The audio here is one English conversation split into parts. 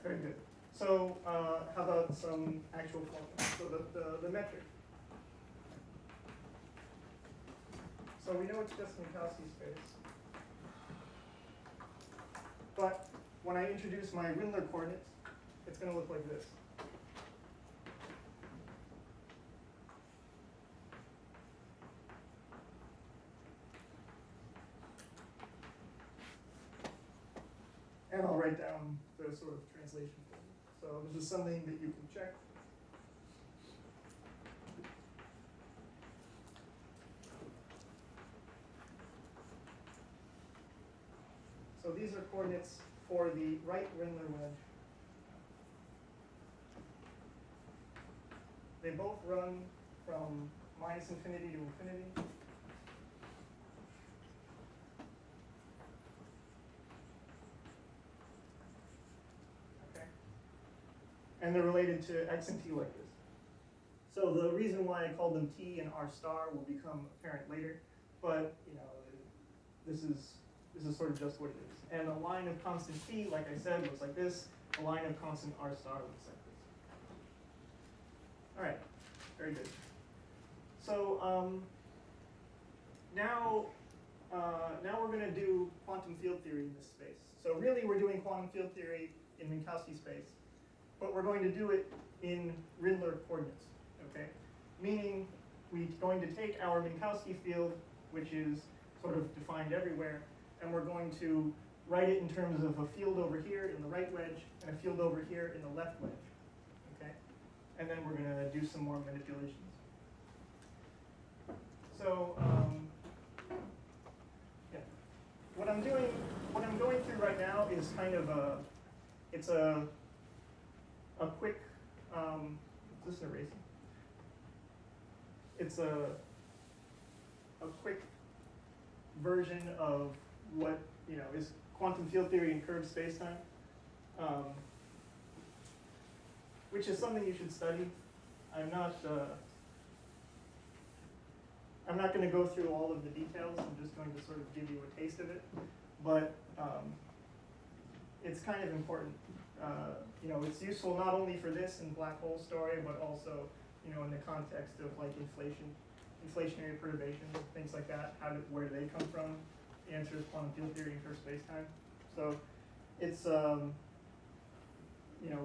very good. So how about some actual formula? So the metric. So we know it's just Minkowski space. But when I introduce my Windler coordinates, it's going to look like this. And I'll write down the sort of translation for you. So this is something that you can check. So these are coordinates for the right Windler wedge. They both run from minus infinity to infinity. Okay. And they're related to x and t like this. So the reason why I called them t and r star will become apparent later, but this is sort of just what it is. And a line of constant t, like I said, looks like this. A line of constant r star looks like this. All right, very good. So now we're going to do quantum field theory in this space. So really, we're doing quantum field theory in Minkowski space, but we're going to do it in Windler coordinates. Okay, meaning we're going to take our Minkowski field, which is sort of defined everywhere, and we're going to write it in terms of a field over here in the right wedge and a field over here in the left wedge. Okay, and then we're going to do some more manipulations. So yeah, what I'm going through right now is kind of a quick. Is this an erasing? It's a quick version of what is quantum field theory in curved spacetime, which is something you should study. I'm not going to go through all of the details. I'm just going to sort of give you a taste of it, but it's kind of important. It's useful not only for this and black hole story, but also in the context of like inflationary perturbations, things like that. Where do they come from? The answer is quantum field theory in curved spacetime. So it's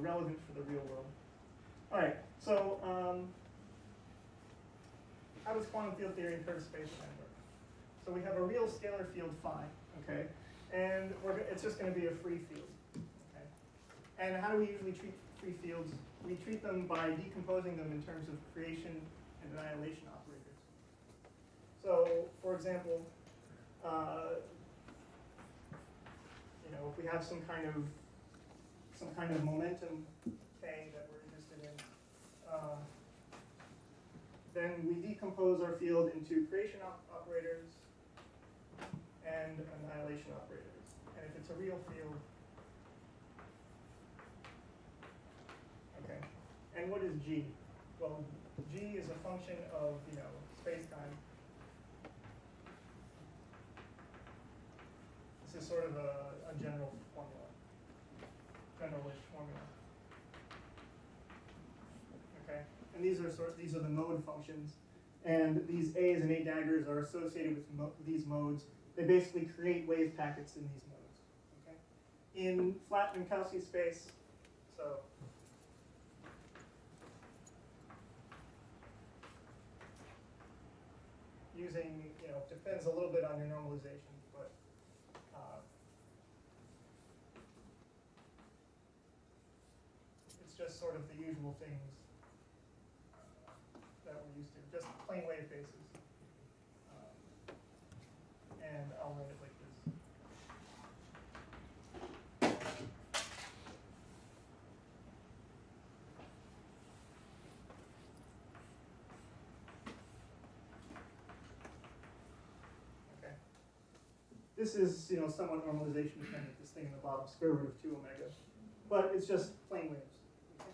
relevant for the real world. All right. So how does quantum field theory in curved spacetime work? So we have a real scalar field phi, okay, and it's just going to be a free field. Okay. And how do we usually treat free fields? We treat them by decomposing them in terms of creation and annihilation operators. So, for example, if we have some kind of momentum k that we're interested in, then we decompose our field into creation operators and annihilation operators. And if it's a real field, okay. And what is G? Well, G is a function of space-time. This is sort of a general formula, general-ish formula. Okay, and these are the mode functions, and these A's and A daggers are associated with these modes. They basically create wave packets in these modes. Okay, in flat Minkowski space, so. Using, depends a little bit on your normalization, but it's just sort of the usual things that we're used to, just plain wave bases. And I'll write it like this. This is, somewhat normalization dependent, this thing in the bottom, square root of 2 omega. But it's just plain waves. Okay?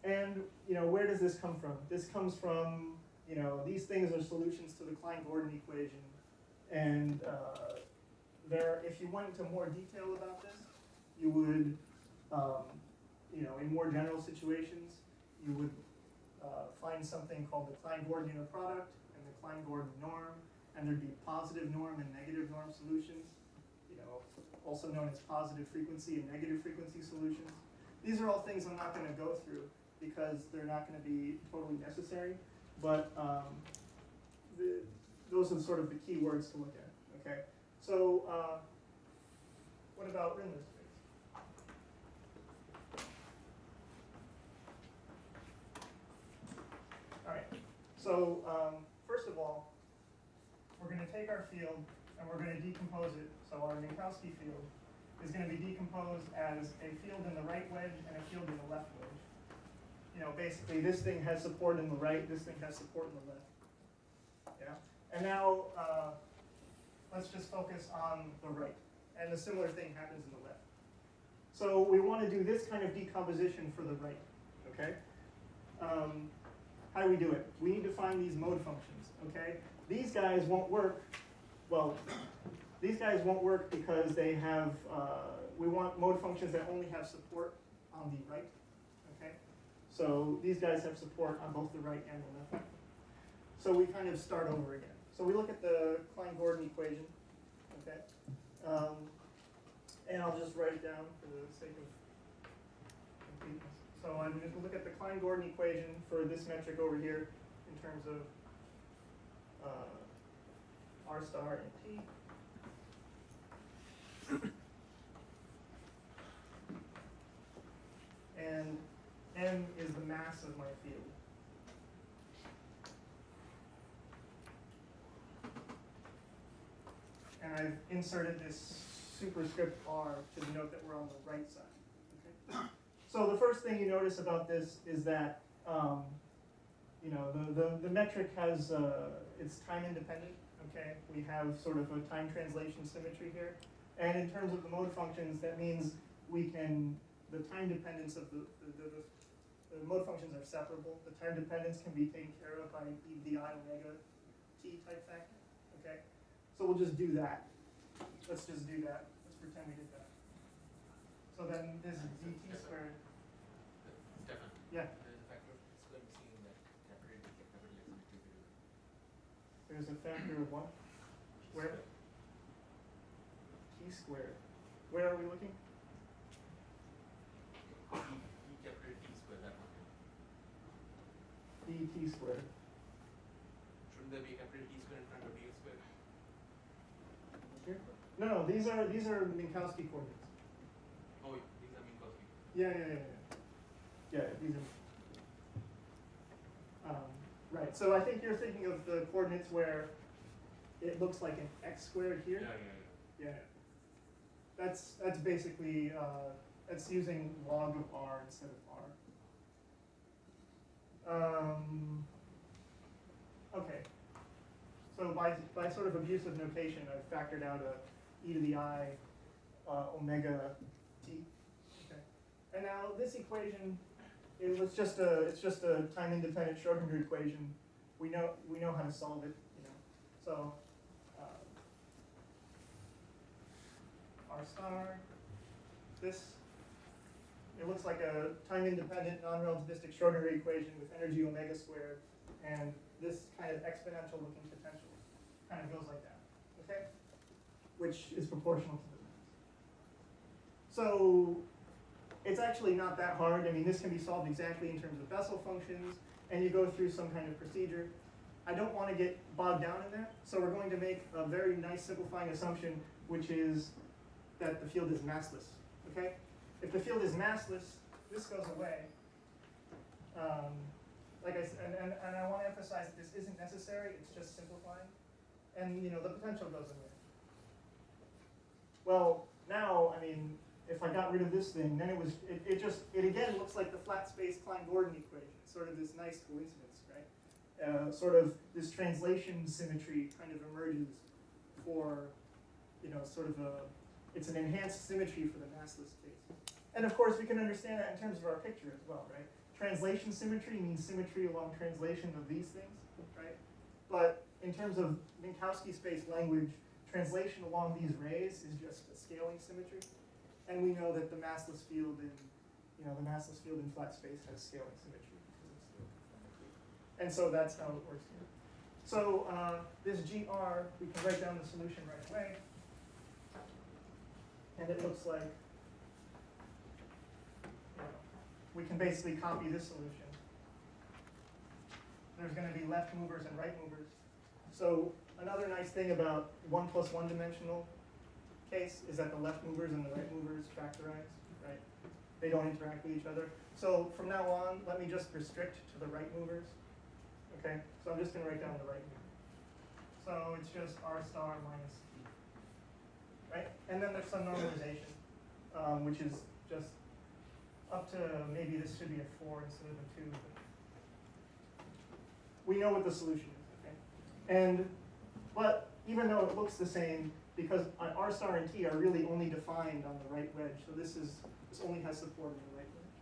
And, where does this come from? This comes from, these things are solutions to the Klein-Gordon equation. And if you went into more detail about this, you would In more general situations, you would find something called the Klein-Gordon inner product and the Klein-Gordon norm, and there'd be positive norm and negative norm solutions, also known as positive frequency and negative frequency solutions. These are all things I'm not going to go through because they're not going to be totally necessary, but those are sort of the key words to look at. Okay, so what about Rindler space? All right. So first of all, we're going to take our field and we're going to decompose it. So our Minkowski field is going to be decomposed as a field in the right wedge and a field in the left wedge. Basically this thing has support in the right, this thing has support in the left. Yeah. And now let's just focus on the right. And a similar thing happens in the left. So we want to do this kind of decomposition for the right. Okay. How do we do it? We need to find these mode functions, okay? These guys won't work, well, these guys won't work because they have, we want mode functions that only have support on the right, okay? So these guys have support on both the right and the left. So we kind of start over again. So we look at the Klein-Gordon equation, okay? And I'll just write it down for the sake of completeness. So I'm going to look at the Klein-Gordon equation for this metric over here in terms of R star and T. And M is the mass of my field. And I've inserted this superscript R to denote that we're on the right side. Okay? So the first thing you notice about this is that the metric has it's time independent. Okay, we have sort of a time translation symmetry here, and in terms of the mode functions, that means we can the time dependence of the mode functions are separable. The time dependence can be taken care of by e to the I omega t type factor. Okay, so we'll just do that. Let's just do that. Let's pretend we did that. So then this is dt squared. Stefan. Yeah. There's a factor of what? There's a factor of what? Where? T squared. Where are we looking? E capital T squared, that one. dt squared. Shouldn't there be a capital T squared in front of dx squared? Here? No, these are Minkowski coordinates. Oh, these are Minkowski. Yeah, these are. Right, so I think you're thinking of the coordinates where it looks like an x squared here. Yeah. That's basically that's using log of r instead of r. Okay. So by sort of abusive notation, I've factored out a e to the I omega t. Okay. And now this equation. It's just a time-independent Schrodinger equation. We know how to solve it, So R star. This it looks like a time-independent non-relativistic Schrodinger equation with energy omega squared, and this kind of exponential-looking potential kind of goes like that. Okay, which is proportional to the mass. So. It's actually not that hard. I mean, this can be solved exactly in terms of Bessel functions, and you go through some kind of procedure. I don't want to get bogged down in that, so we're going to make a very nice simplifying assumption, which is that the field is massless. Okay? If the field is massless, this goes away. Like I said, and I want to emphasize that this isn't necessary. It's just simplifying, and the potential goes away. Well, now I mean. If I got rid of this thing, then it again looks like the flat space Klein-Gordon equation. It's sort of this nice coincidence, right? Sort of this translation symmetry kind of emerges for, sort of it's an enhanced symmetry for the massless case. And of course, we can understand that in terms of our picture as well, right? Translation symmetry means symmetry along translation of these things, right? But in terms of Minkowski space language, translation along these rays is just a scaling symmetry. And we know that the massless field in, the massless field in flat space has scaling symmetry because it's still conformity. And so that's how it works here. So this GR, we can write down the solution right away. And it looks like, we can basically copy this solution. There's going to be left movers and right movers. So another nice thing about 1 plus 1 dimensional case is that the left movers and the right movers factorize, right? They don't interact with each other. So from now on, let me just restrict to the right movers. Okay, so I'm just going to write down the right mover. So it's just R star minus T, right? And then there's some normalization, which is just up to, maybe this should be a 4 instead of a 2. But we know what the solution is, okay? But even though it looks the same, because R star and T are really only defined on the right wedge, so this only has support on the right wedge.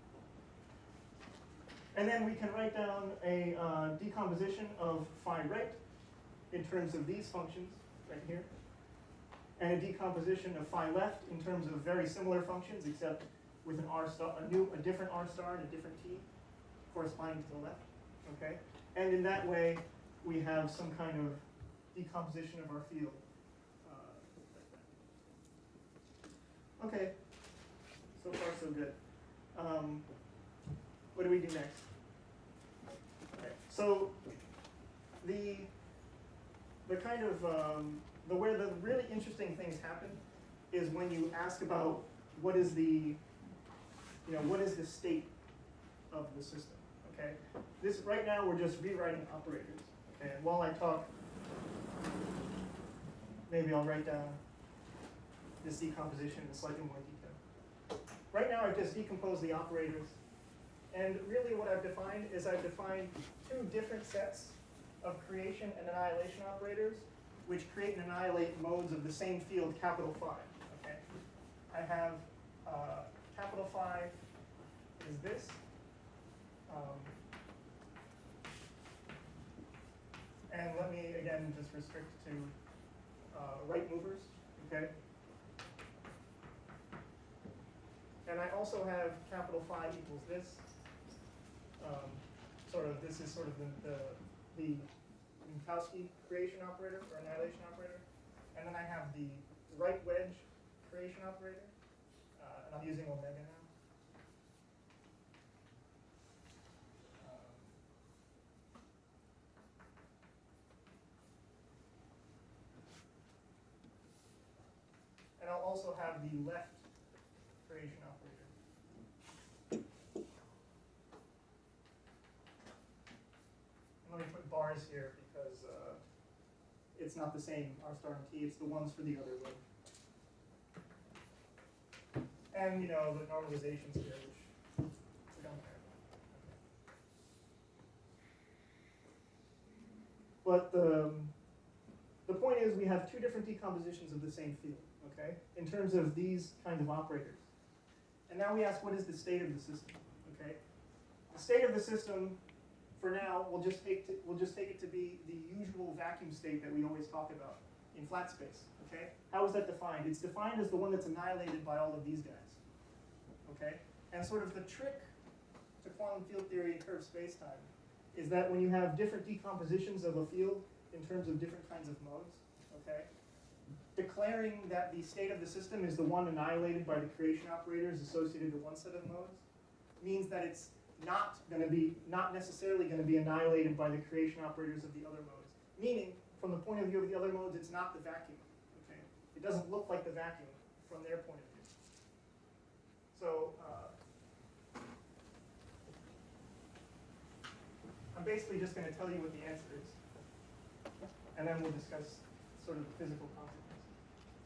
And then we can write down a decomposition of phi right in terms of these functions right here, and a decomposition of phi left in terms of very similar functions, except with an R star, a different R star and a different T corresponding to the left. Okay, and in that way we have some kind of decomposition of our field. Okay, so far so good. What do we do next? Okay. So the kind of where the really interesting things happen is when you ask about what is the state of the system. Okay, this right now we're just rewriting operators. Okay, and while I talk, maybe I'll write down this decomposition in slightly more detail. Right now I've just decomposed the operators, and really what I've defined is I've defined 2 different sets of creation and annihilation operators, which create and annihilate modes of the same field, capital Phi. Okay, I have capital Phi is this. And let me again just restrict to right movers. Okay. And I also have capital Phi equals this. This is sort of the Minkowski creation operator or annihilation operator. And then I have the right wedge creation operator. And I'm using omega now. And I'll also have the left creation operator. And let me put bars here because it's not the same R star and T, it's the ones for the other way. And the normalizations here, which we don't care about. But the point is we have 2 different decompositions of the same field, okay, in terms of these kinds of operators. And now we ask, what is the state of the system? Okay, the state of the system, for now, we'll just take it to be the usual vacuum state that we always talk about in flat space. Okay, how is that defined? It's defined as the one that's annihilated by all of these guys. Okay, and sort of the trick to quantum field theory in curved spacetime is that when you have different decompositions of a field in terms of different kinds of modes, okay, declaring that the state of the system is the one annihilated by the creation operators associated to one set of modes means that it's not necessarily going to be annihilated by the creation operators of the other modes. Meaning, from the point of view of the other modes, it's not the vacuum. Okay, it doesn't look like the vacuum from their point of view. So I'm basically just going to tell you what the answer is, and then we'll discuss sort of the physical consequences.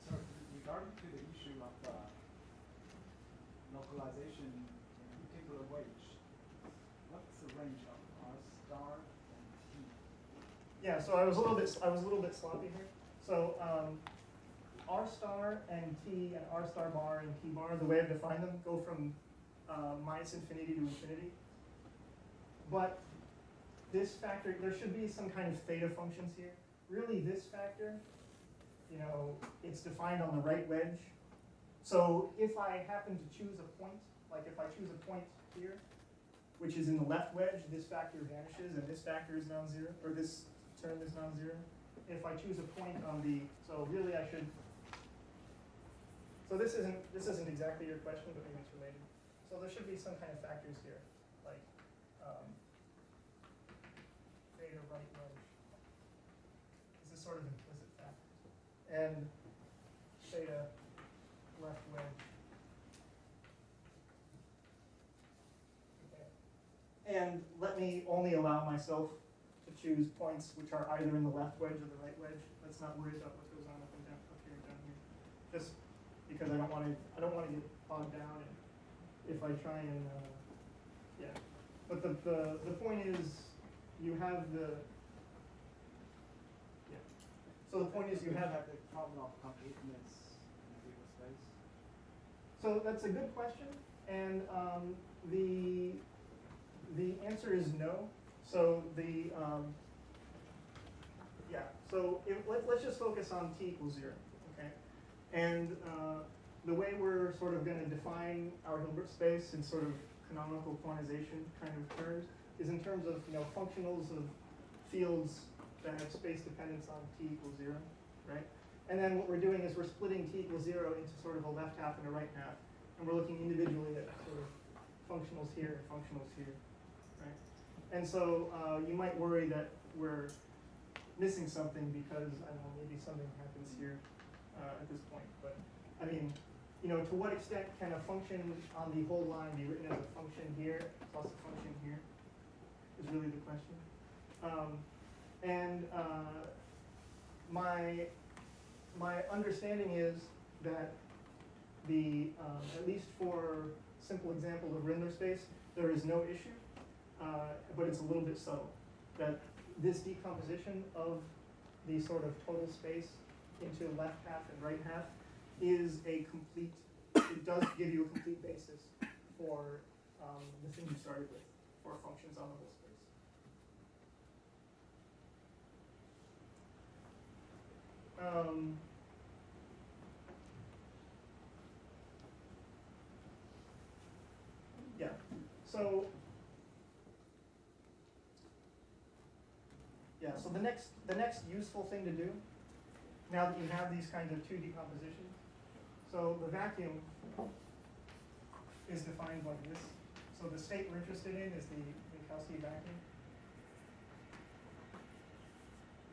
So regarding to the issue of localization in particular wedge, what's the range of R star and T? Yeah, so I was a little bit sloppy here. So R star and T and R star bar and T bar, the way I've defined them, go from minus infinity to infinity. But this factor, there should be some kind of theta functions here. Really, this factor, it's defined on the right wedge. So if I happen to choose a point, like if I choose a point here, which is in the left wedge, this factor vanishes and this factor is non-zero, or this term is non-zero. If I choose a point on the, so really I should, so this isn't exactly your question, but maybe it's related. So there should be some kind of factors here, like theta right wedge. This is sort of implicit factors. And theta left wedge. And let me only allow myself to choose points which are either in the left wedge or the right wedge. Let's not worry about what goes on up and down, up here and down here. Just because I don't want to get bogged down. And if I try and yeah. But the point is, you have the yeah. So the point is, you have the problem of completeness in a given space. So that's a good question, and the answer is no. So yeah. So let's just focus on t equals 0, okay? And the way we're sort of going to define our Hilbert space in sort of canonical quantization kind of terms is in terms of functionals of fields that have space dependence on t equals 0, right? And then what we're doing is we're splitting t equals 0 into sort of a left half and a right half, and we're looking individually at sort of functionals here and functionals here. And so you might worry that we're missing something because, I don't know, maybe something happens here at this point. But, I mean, to what extent can a function on the whole line be written as a function here plus a function here is really the question. My understanding is that at least for simple example of Rindler space, there is no issue. But it's a little bit subtle, that this decomposition of the sort of total space into left half and right half is a complete, it does give you a complete basis for the thing you started with, for functions on the whole space. Yeah, so yeah, so the next useful thing to do, now that you have these kinds of two decompositions, so the vacuum is defined like this. So the state we're interested in is the Minkowski vacuum.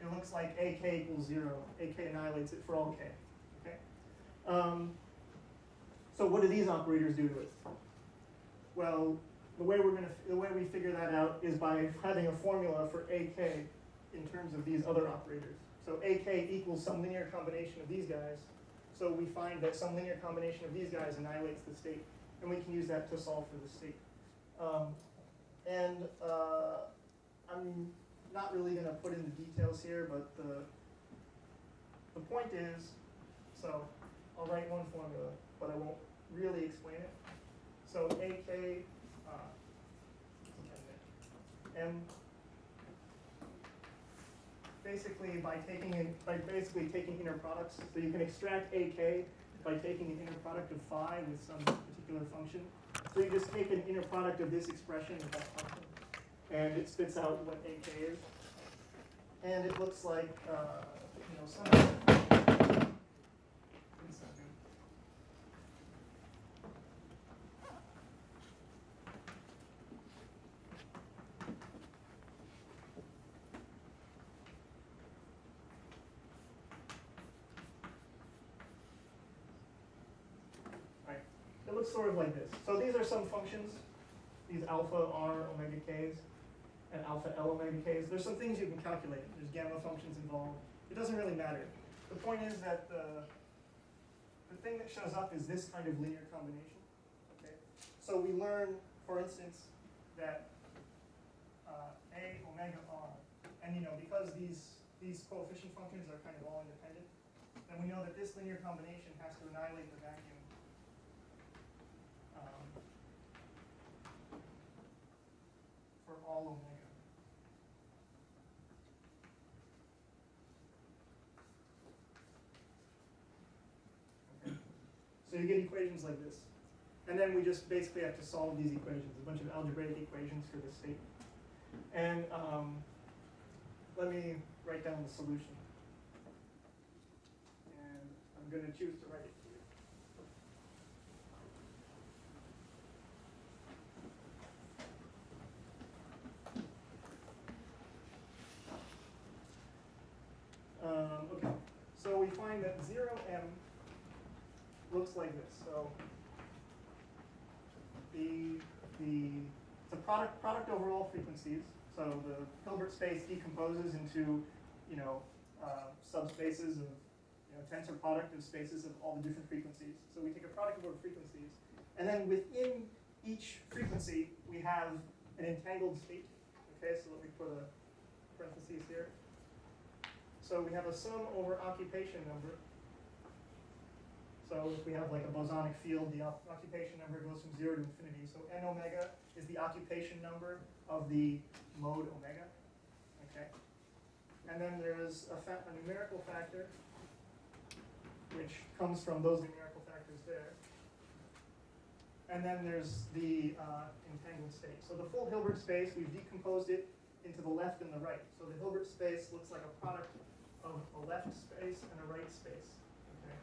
It looks like AK equals 0. AK annihilates it for all k. Okay. So what do these operators do to it? Well, the way we figure that out is by having a formula for AK in terms of these other operators. So AK equals some linear combination of these guys. So we find that some linear combination of these guys annihilates the state, and we can use that to solve for the state. I'm not really going to put in the details here, but the point is, so I'll write one formula, but I won't really explain it. So AK M basically by taking inner products. So you can extract AK by taking an inner product of phi with some particular function. So you just take an inner product of this expression with that function, and it spits out what AK is. And it looks like something. It looks sort of like this. So these are some functions, these alpha R omega k's and alpha L omega k's. There's some things you can calculate. There's gamma functions involved. It doesn't really matter. The point is that the thing that shows up is this kind of linear combination. Okay. So we learn, for instance, that A omega R, and because these coefficient functions are kind of all independent, then we know that this linear combination has to annihilate the vacuum for all omega. Okay. So So you get equations like this. And then we just basically have to solve these equations, a bunch of algebraic equations for this state. And let me write down the solution. And I'm going to choose to write it here. Okay, so we find that 0m looks like this. So the product over all frequencies. So the Hilbert space decomposes into, subspaces of, tensor product of spaces of all the different frequencies. So we take a product over frequencies, and then within each frequency we have an entangled state. Okay, so let me put a parentheses here. So we have a sum over occupation number. So if we have like a bosonic field, the occupation number goes from 0 to infinity. So n omega is the occupation number of the mode omega. Okay. And then there's a numerical factor, which comes from those numerical factors there. And then there's the entangled state. So the full Hilbert space, we've decomposed it into the left and the right. So the Hilbert space looks like a product of a left space and a right space. Okay.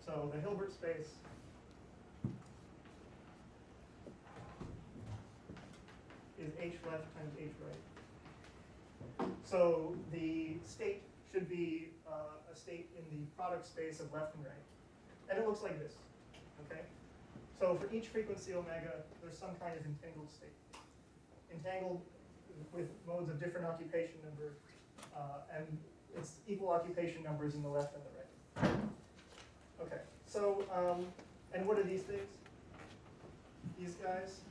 So the Hilbert space is h left times h right. So the state should be a state in the product space of left and right. And it looks like this. Okay. So for each frequency omega, there's some kind of entangled state. Entangled with modes of different occupation number, and it's equal occupation numbers in the left and the right. Okay, so, and what are these things? These guys,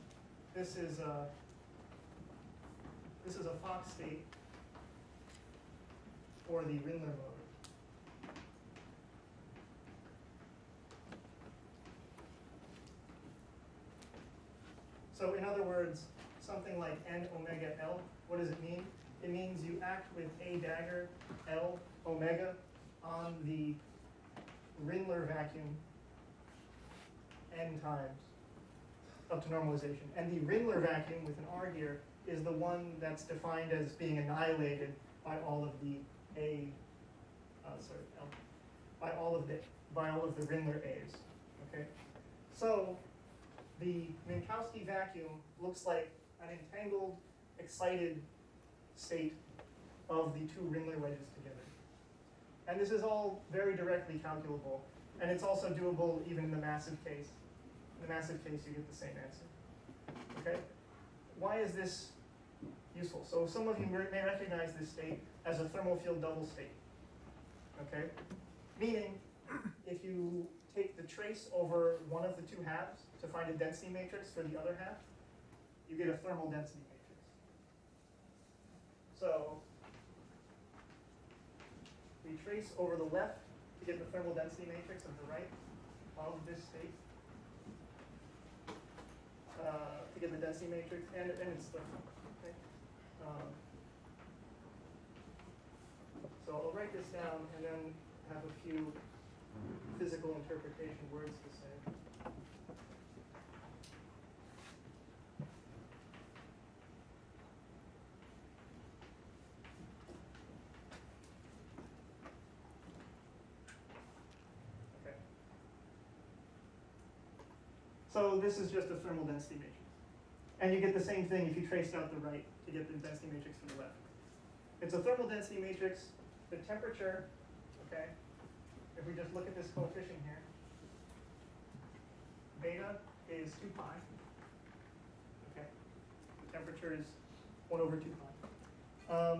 this is a Fock state for the Rindler mode. So in other words, something like n omega L, what does it mean? It means you act with a dagger L omega on the Rindler vacuum n times up to normalization. And the Rindler vacuum with an R here is the one that's defined as being annihilated by all of the by all of the Rindler A's. Okay? So the Minkowski vacuum looks like an entangled, excited state of the two Rindler wedges together. And this is all very directly calculable. And it's also doable even in the massive case. In the massive case, you get the same answer. Okay? Why is this useful? So some of you may recognize this state as a thermal field double state. Okay? Meaning, if you take the trace over one of the two halves to find a density matrix for the other half, you get a thermal density matrix. So we trace over the left to get the thermal density matrix of the right of this state, to get the density matrix, and it's thermal. Okay? So I'll write this down and then have a few physical interpretation words to say. Okay. So this is just a thermal density matrix. And you get the same thing if you traced out the right to get the density matrix for the left. It's a thermal density matrix. The temperature, okay, if we just look at this coefficient here, beta is 2 pi. Okay, the temperature is 1 over 2 pi.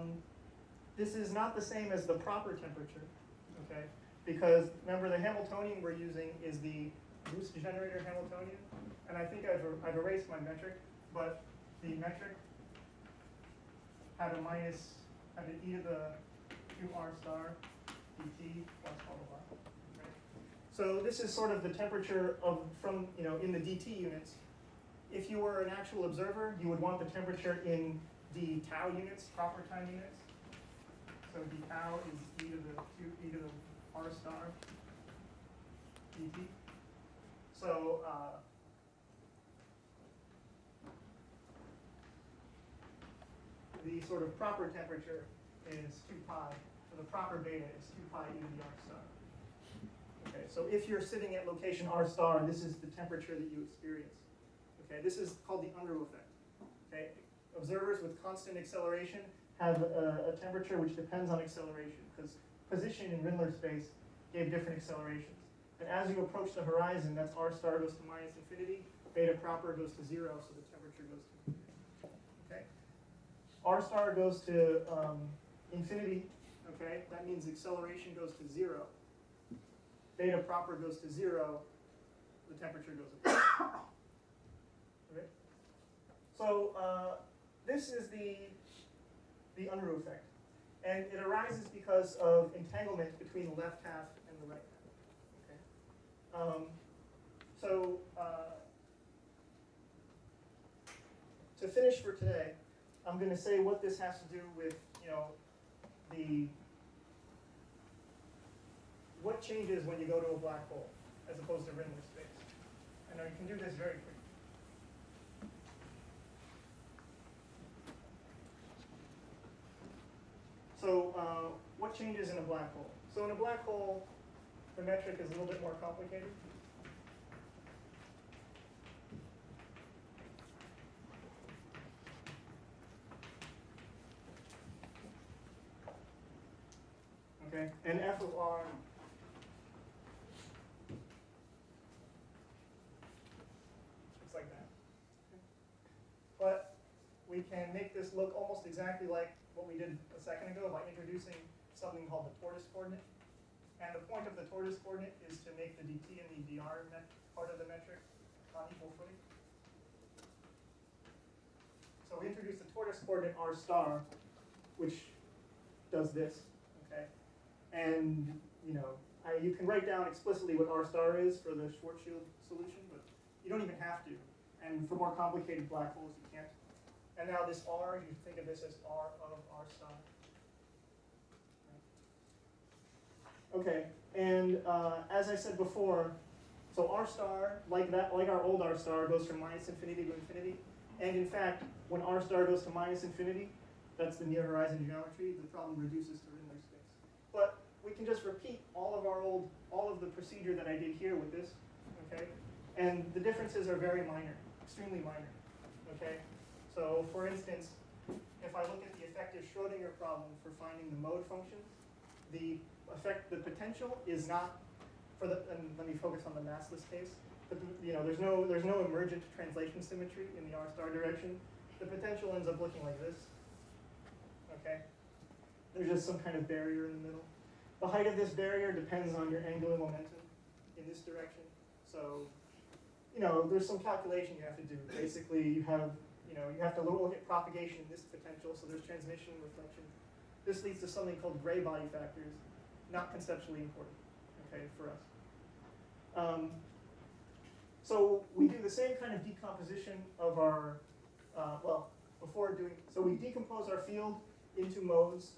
This is not the same as the proper temperature, okay, because remember the Hamiltonian we're using is the boost generator Hamiltonian, and I think I've erased my metric, but the metric had an e to the 2r star dt plus blah blah blah. Okay. So this is sort of the temperature from in the dt units. If you were an actual observer, you would want the temperature in the tau units, proper time units. So d tau is e to the r star dt. So the sort of proper temperature is 2 pi, so the proper beta is 2 pi e to the r star. Okay, so if you're sitting at location r star, this is the temperature that you experience. Okay, this is called the Unruh effect. Okay, observers with constant acceleration have a temperature which depends on acceleration, because position in Rindler space gave different accelerations. And as you approach the horizon, that's r star goes to minus infinity, beta proper goes to 0, so the temperature goes to infinity. Okay, r star goes to infinity. Okay, that means acceleration goes to 0. Beta proper goes to 0, the temperature goes up. Okay, so this is the Unruh effect, and it arises because of entanglement between the left half and the right half. Okay, to finish for today, I'm going to say what this has to do with, what changes when you go to a black hole as opposed to Rindler space. I know you can do this very quickly. So what changes in a black hole? So in a black hole, the metric is a little bit more complicated. Okay, and f of r looks like that. Okay. But we can make this look almost exactly like what we did a second ago by introducing something called the tortoise coordinate. And the point of the tortoise coordinate is to make the dt and the dr part of the metric on equal footing. So we introduce the tortoise coordinate r star, which does this. Okay, and you can write down explicitly what r star is for the Schwarzschild solution, but you don't even have to. And for more complicated black holes, you can't. And now this r, you think of this as r of r star. Okay, and as I said before, so r star, like our old r star, goes from minus infinity to infinity. And in fact, when r star goes to minus infinity, that's the near horizon geometry, the problem reduces to Rindler space. But we can just repeat all of the procedure that I did here with this, okay? And the differences are very minor, extremely minor, okay? So for instance, if I look at the effective Schrodinger problem for finding the mode functions, the potential is not and let me focus on the massless case. But there's no emergent translation symmetry in the r star direction. The potential ends up looking like this. Okay, there's just some kind of barrier in the middle. The height of this barrier depends on your angular momentum in this direction. So, there's some calculation you have to do. Basically, you have to look at propagation in this potential. So there's transmission and reflection. This leads to something called gray body factors, not conceptually important, okay, for us. So we do the same kind of decomposition of our, so we decompose our field into modes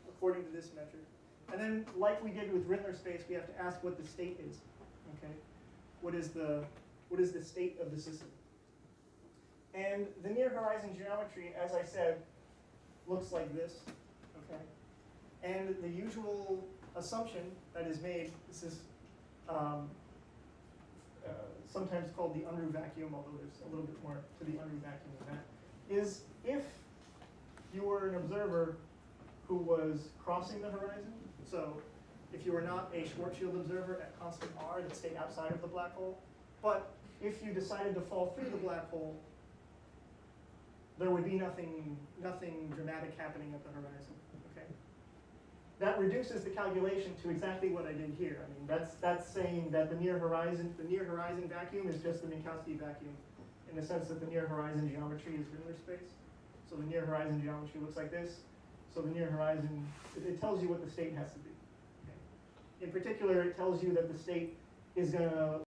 according to this metric. And then, like we did with Rindler space, we have to ask what the state is, okay? What is the state of the system? And the near horizon geometry, as I said, looks like this, okay? And the usual assumption that is made, this is sometimes called the Unruh vacuum, although there's a little bit more to the Unruh vacuum than that, is if you were an observer who was crossing the horizon, so if you were not a Schwarzschild observer at constant r that stayed outside of the black hole, but if you decided to fall through the black hole, there would be nothing dramatic happening at the horizon. Okay, that reduces the calculation to exactly what I did here. I mean, that's saying that the near horizon vacuum is just the Minkowski vacuum, in the sense that the near horizon geometry is Rindler space. So the near horizon geometry looks like this. So the near horizon, it tells you what the state has to be. Okay. In particular, it tells you that the state is going to